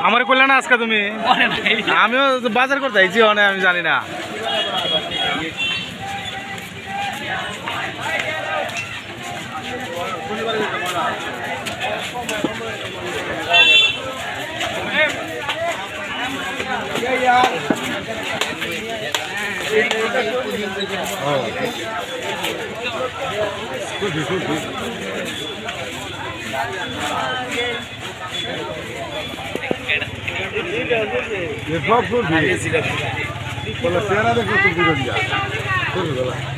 আমার করলে না আজকে তুমি? আমিও বাজার করতে আইছি, অনেক আমি জানি না। ये सब कुछ है। बोला तेरा देखो तुम भी कर दिया।